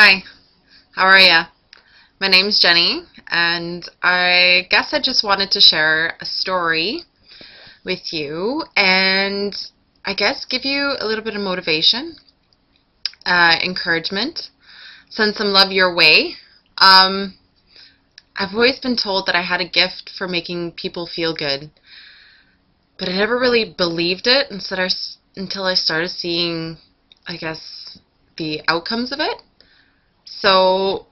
Hi, how are ya? My name's Jenny, and I guess I just wanted to share a story with you and I guess give you a little bit of motivation, encouragement, send some love your way. I've always been told that I had a gift for making people feel good, but I never really believed it until I started seeing, I guess, the outcomes of it. So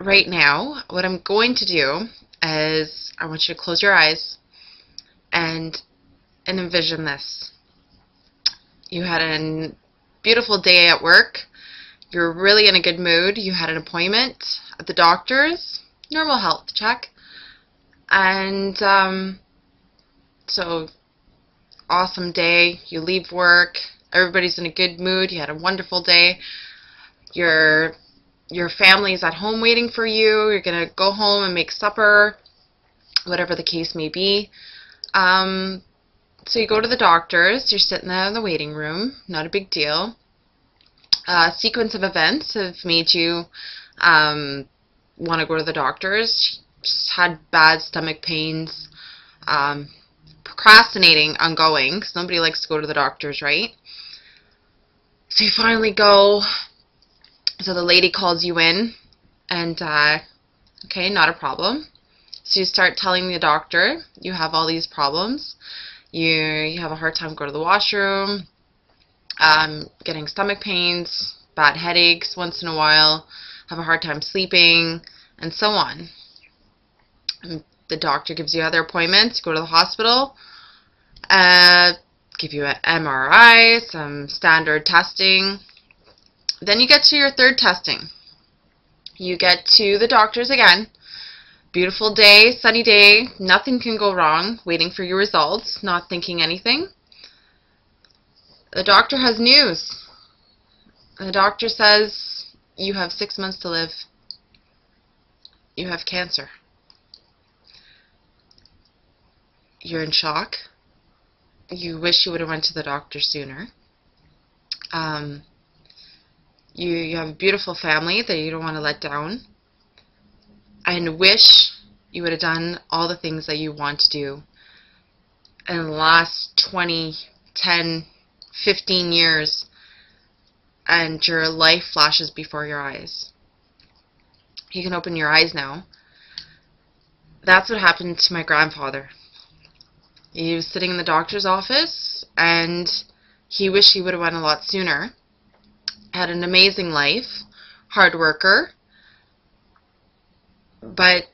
right now, what I'm going to do is I want you to close your eyes and envision this. You had a beautiful day at work. You're really in a good mood. You had an appointment at the doctor's, normal health check. And so awesome day. You leave work. Everybody's in a good mood. You had a wonderful day. Your family's at home waiting for you. You're going to go home and make supper, whatever the case may be. So you go to the doctor's. You're sitting there in the waiting room. Not a big deal. A sequence of events have made you want to go to the doctor's. Just had bad stomach pains. Procrastinating on going because nobody likes to go to the doctor's, right? So you finally go. So the lady calls you in, and okay, not a problem. So you start telling the doctor you have all these problems. You have a hard time going to the washroom, getting stomach pains, bad headaches once in a while, have a hard time sleeping, and so on. And the doctor gives you other appointments. You go to the hospital, give you an MRI, some standard testing. Then you get to your third testing. You get to the doctor's again. Beautiful day, sunny day, nothing can go wrong, waiting for your results, not thinking anything. The doctor has news. The doctor says you have 6 months to live. You have cancer. You're in shock. You wish you would have went to the doctor sooner. You have a beautiful family that you don't want to let down, and wish you would have done all the things that you want to do in the last 20, 10, 15 years, and your life flashes before your eyes. You can open your eyes now. That's what happened to my grandfather. He was sitting in the doctor's office, and he wished he would have went a lot sooner. Had an amazing life, hard worker, but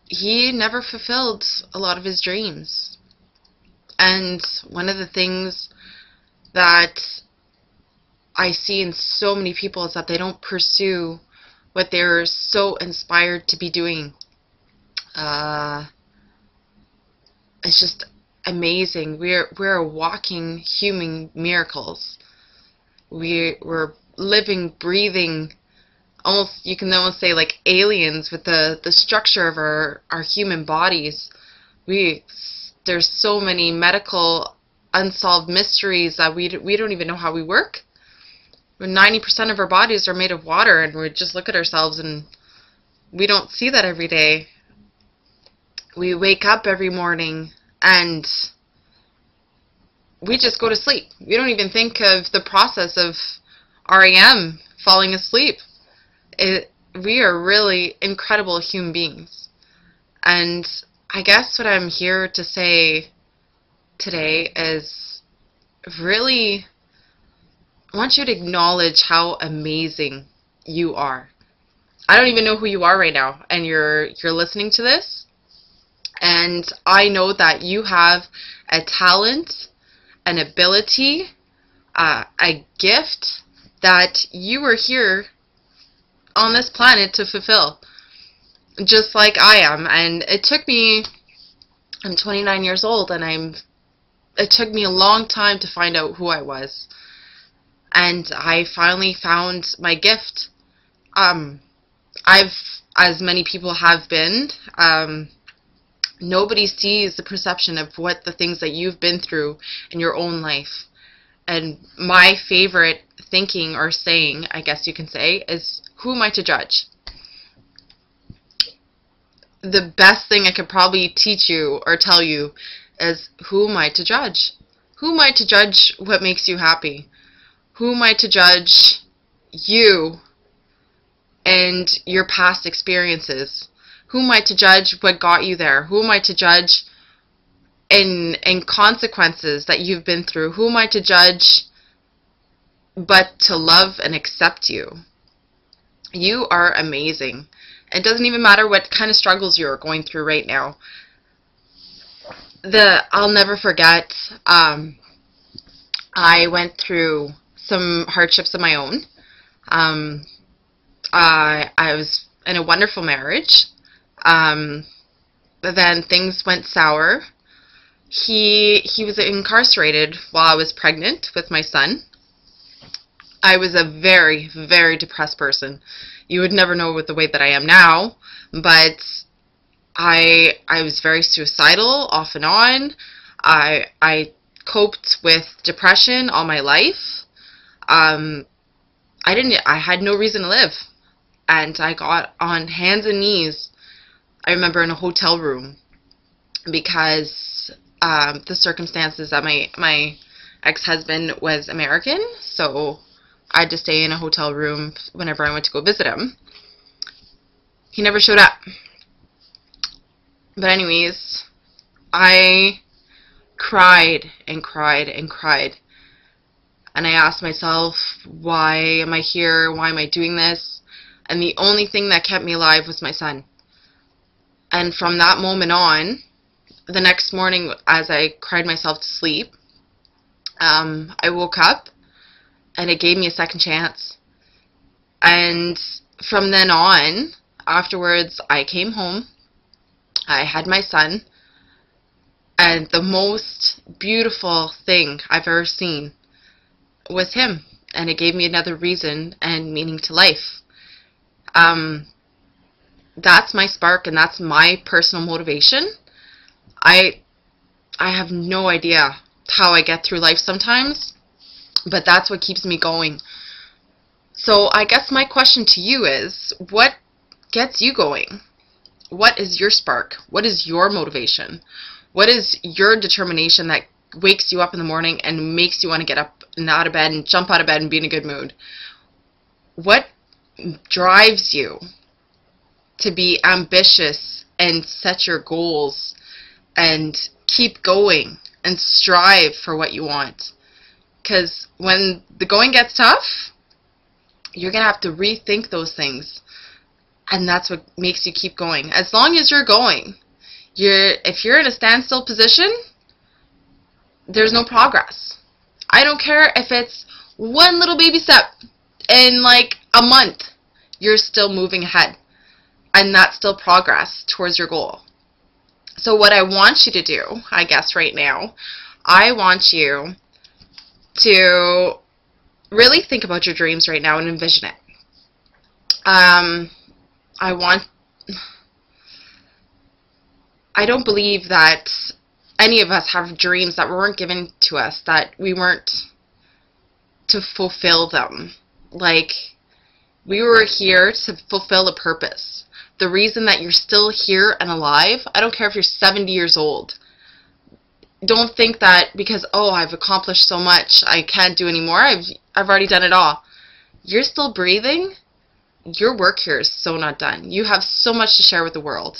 he never fulfilled a lot of his dreams. And one of the things that I see in so many people is that they don't pursue what they're so inspired to be doing. It's just amazing. We're walking human miracles. We're living, breathing, almost, you can almost say like aliens with the structure of our human bodies. There's so many medical unsolved mysteries that we don't even know how we work. 90% of our bodies are made of water, and we just look at ourselves and we don't see that every day. We wake up every morning and we just go to sleep. We don't even think of the process of REM, falling asleep. We are really incredible human beings. And I guess what I'm here to say today is really, I want you to acknowledge how amazing you are. I don't even know who you are right now, and you're listening to this, and I know that you have a talent, an ability, a gift that you were here on this planet to fulfill, just like I am. And it took me, I'm 29 years old, and it took me a long time to find out who I was, and I finally found my gift. As many people have been, nobody sees the perception of what the things that you've been through in your own life. And my favorite thinking or saying, I guess you can say, is, who am I to judge? The best thing I could probably teach you or tell you is, who am I to judge? Who am I to judge what makes you happy? Who am I to judge you and your past experiences? Who am I to judge what got you there? Who am I to judge in consequences that you've been through? Who am I to judge but to love and accept you? You are amazing. It doesn't even matter what kind of struggles you're going through right now. I'll never forget, I went through some hardships of my own. I was in a wonderful marriage, but then things went sour. He was incarcerated while I was pregnant with my son. I was a very, very depressed person. You would never know with the way that I am now, but I was very suicidal off and on. I coped with depression all my life. I had no reason to live, and I got on hands and knees. I remember in a hotel room because the circumstances that my ex-husband was American, so I had to stay in a hotel room whenever I went to go visit him. He never showed up. But anyways, I cried and cried and cried. And I asked myself, why am I here? Why am I doing this? And the only thing that kept me alive was my son. And from that moment on, the next morning as I cried myself to sleep, I woke up and it gave me a second chance. And from then on, afterwards, I came home. I had my son. And the most beautiful thing I've ever seen was him. And it gave me another reason and meaning to life. That's my spark, and that's my personal motivation. I have no idea how I get through life sometimes, but that's what keeps me going. So I guess my question to you is, what gets you going? What is your spark? What is your motivation? What is your determination that wakes you up in the morning and makes you want to get up and out of bed and jump out of bed and be in a good mood? What drives you to be ambitious and set your goals and keep going and strive for what you want? Because when the going gets tough, you're going to have to rethink those things. And that's what makes you keep going. As long as you're going, if you're in a standstill position, there's no progress. I don't care if it's one little baby step in like a month, you're still moving ahead. And that's still progress towards your goal. So what I want you to do, I guess right now, I want you to really think about your dreams right now and envision it. I don't believe that any of us have dreams that weren't given to us, that we weren't to fulfill them. Like, we were here to fulfill a purpose. The reason that you're still here and alive, I don't care if you're 70 years old. Don't think that because, oh, I've accomplished so much, I can't do anymore. I've already done it all. You're still breathing. Your work here is so not done. You have so much to share with the world.